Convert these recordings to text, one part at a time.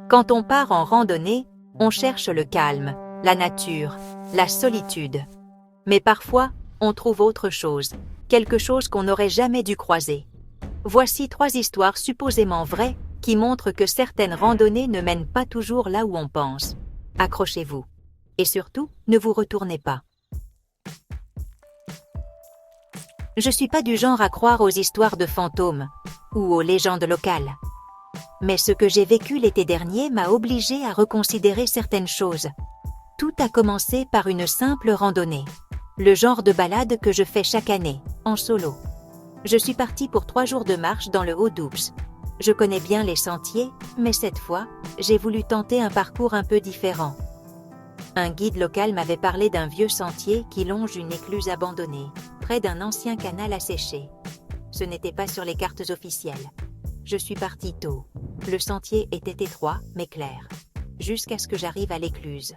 Quand on part en randonnée, on cherche le calme, la nature, la solitude. Mais parfois, on trouve autre chose, quelque chose qu'on n'aurait jamais dû croiser. Voici 3 histoires supposément vraies qui montrent que certaines randonnées ne mènent pas toujours là où on pense. Accrochez-vous. Et surtout, ne vous retournez pas. Je suis pas du genre à croire aux histoires de fantômes ou aux légendes locales. Mais ce que j'ai vécu l'été dernier m'a obligé à reconsidérer certaines choses. Tout a commencé par une simple randonnée. Le genre de balade que je fais chaque année, en solo. Je suis partie pour 3 jours de marche dans le Haut-Doubs. Je connais bien les sentiers, mais cette fois, j'ai voulu tenter un parcours un peu différent. Un guide local m'avait parlé d'un vieux sentier qui longe une écluse abandonnée, près d'un ancien canal asséché. Ce n'était pas sur les cartes officielles. Je suis partie tôt. Le sentier était étroit, mais clair, jusqu'à ce que j'arrive à l'écluse.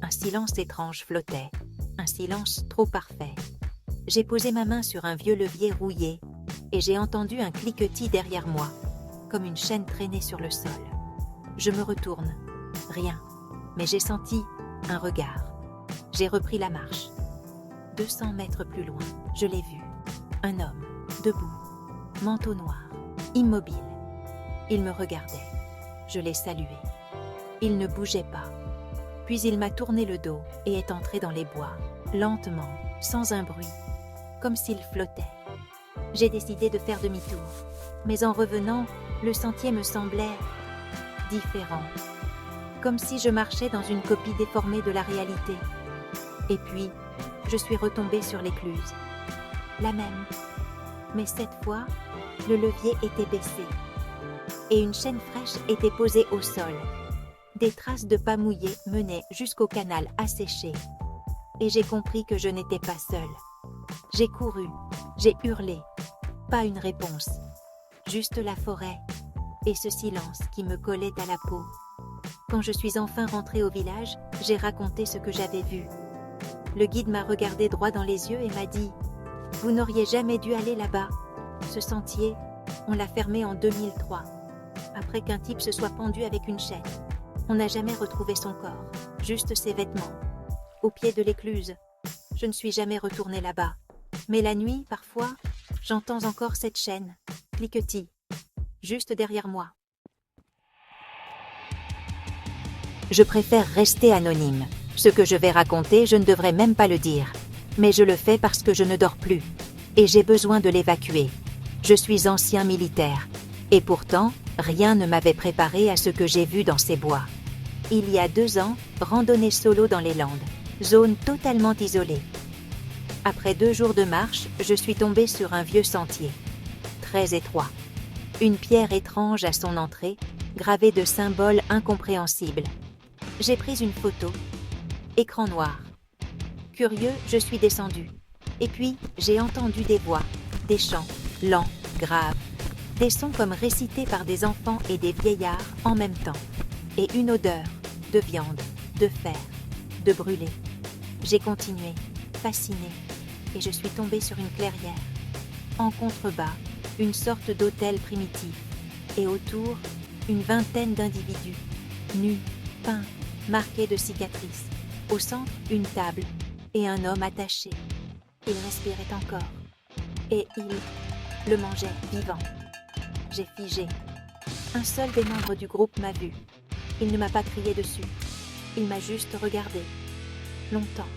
Un silence étrange flottait, un silence trop parfait. J'ai posé ma main sur un vieux levier rouillé, et j'ai entendu un cliquetis derrière moi, comme une chaîne traînée sur le sol. Je me retourne. Rien. Mais j'ai senti un regard. J'ai repris la marche. 200 mètres plus loin, je l'ai vu. Un homme, debout, manteau noir, immobile. Il me regardait. Je l'ai salué. Il ne bougeait pas. Puis il m'a tourné le dos et est entré dans les bois, lentement, sans un bruit, comme s'il flottait. J'ai décidé de faire demi-tour. Mais en revenant, le sentier me semblait différent. Comme si je marchais dans une copie déformée de la réalité. Et puis, je suis retombée sur l'écluse. La même. Mais cette fois, le levier était baissé. Et une chaîne fraîche était posée au sol. Des traces de pas mouillés menaient jusqu'au canal asséché. Et j'ai compris que je n'étais pas seule. J'ai couru, j'ai hurlé. Pas une réponse. Juste la forêt. Et ce silence qui me collait à la peau. Quand je suis enfin rentrée au village, j'ai raconté ce que j'avais vu. Le guide m'a regardé droit dans les yeux et m'a dit « Vous n'auriez jamais dû aller là-bas. Ce sentier, on l'a fermé en 2003, après qu'un type se soit pendu avec une chaîne. On n'a jamais retrouvé son corps, juste ses vêtements. Au pied de l'écluse, je ne suis jamais retournée là-bas. Mais la nuit, parfois, j'entends encore cette chaîne, cliquetis, juste derrière moi. » Je préfère rester anonyme. Ce que je vais raconter, je ne devrais même pas le dire. Mais je le fais parce que je ne dors plus. Et j'ai besoin de l'évacuer. Je suis ancien militaire. Et pourtant, rien ne m'avait préparé à ce que j'ai vu dans ces bois. Il y a 2 ans, randonnée solo dans les Landes. Zone totalement isolée. Après 2 jours de marche, je suis tombée sur un vieux sentier. Très étroit. Une pierre étrange à son entrée, gravée de symboles incompréhensibles. J'ai pris une photo. Écran noir. Curieux, je suis descendue. Et puis, j'ai entendu des voix, des chants, lents, graves. Des sons comme récités par des enfants et des vieillards en même temps. Et une odeur, de viande, de fer, de brûlé. J'ai continué, fascinée, et je suis tombée sur une clairière. En contrebas, une sorte d'hôtel primitif. Et autour, une vingtaine d'individus, nus, peints, marqués de cicatrices. Au centre, une table et un homme attaché. Il respirait encore. Et il le mangeait vivant. J'ai figé. Un seul des membres du groupe m'a vu. Il ne m'a pas crié dessus. Il m'a juste regardé. Longtemps.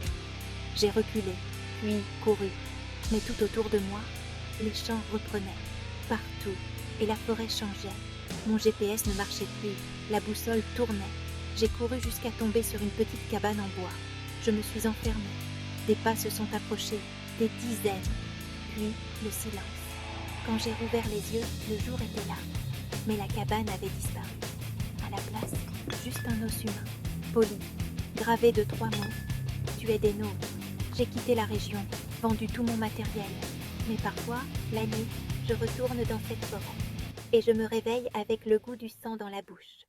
J'ai reculé, puis couru. Mais tout autour de moi, les chants reprenaient. Partout. Et la forêt changeait. Mon GPS ne marchait plus. La boussole tournait. J'ai couru jusqu'à tomber sur une petite cabane en bois. Je me suis enfermée. Des pas se sont approchés, des dizaines. Puis, le silence. Quand j'ai rouvert les yeux, le jour était là. Mais la cabane avait disparu. À la place, juste un os humain, poli, gravé de 3 mots. Tu es des nôtres. J'ai quitté la région, vendu tout mon matériel. Mais parfois, la nuit, je retourne dans cette forêt. Et je me réveille avec le goût du sang dans la bouche.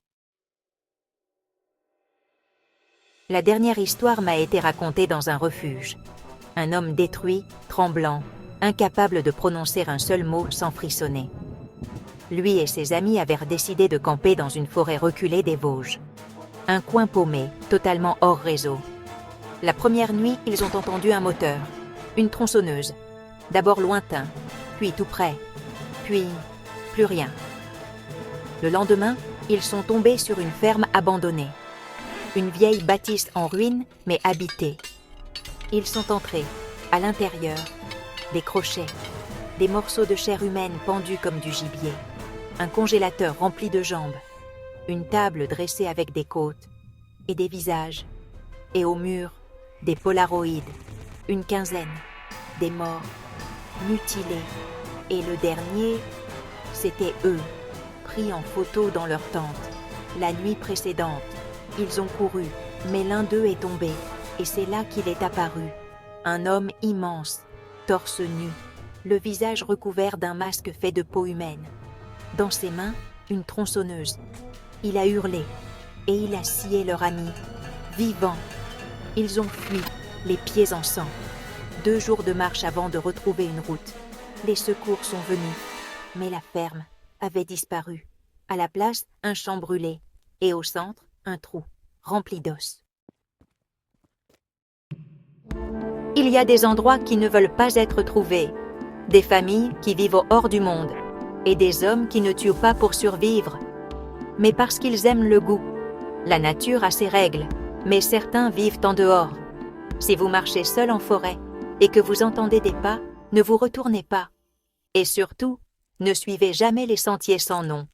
La dernière histoire m'a été racontée dans un refuge. Un homme détruit, tremblant, incapable de prononcer un seul mot sans frissonner. Lui et ses amis avaient décidé de camper dans une forêt reculée des Vosges. Un coin paumé, totalement hors réseau. La première nuit, ils ont entendu un moteur, une tronçonneuse. D'abord lointain, puis tout près, puis plus rien. Le lendemain, ils sont tombés sur une ferme abandonnée. Une vieille bâtisse en ruine, mais habitée. Ils sont entrés, à l'intérieur, des crochets, des morceaux de chair humaine pendus comme du gibier, un congélateur rempli de jambes, une table dressée avec des côtes et des visages, et au mur, des polaroïdes, une quinzaine, des morts, mutilés, et le dernier, c'était eux, pris en photo dans leur tente. La nuit précédente, ils ont couru, mais l'un d'eux est tombé, et c'est là qu'il est apparu. Un homme immense, torse nu, le visage recouvert d'un masque fait de peau humaine. Dans ses mains, une tronçonneuse. Il a hurlé, et il a scié leur ami, vivant. Ils ont fui, les pieds en sang. 2 jours de marche avant de retrouver une route. Les secours sont venus, mais la ferme avait disparu. À la place, un champ brûlé, et au centre, un trou, rempli d'os. Il y a des endroits qui ne veulent pas être trouvés, des familles qui vivent hors du monde, et des hommes qui ne tuent pas pour survivre, mais parce qu'ils aiment le goût. La nature a ses règles, mais certains vivent en dehors. Si vous marchez seul en forêt, et que vous entendez des pas, ne vous retournez pas. Et surtout, ne suivez jamais les sentiers sans nom.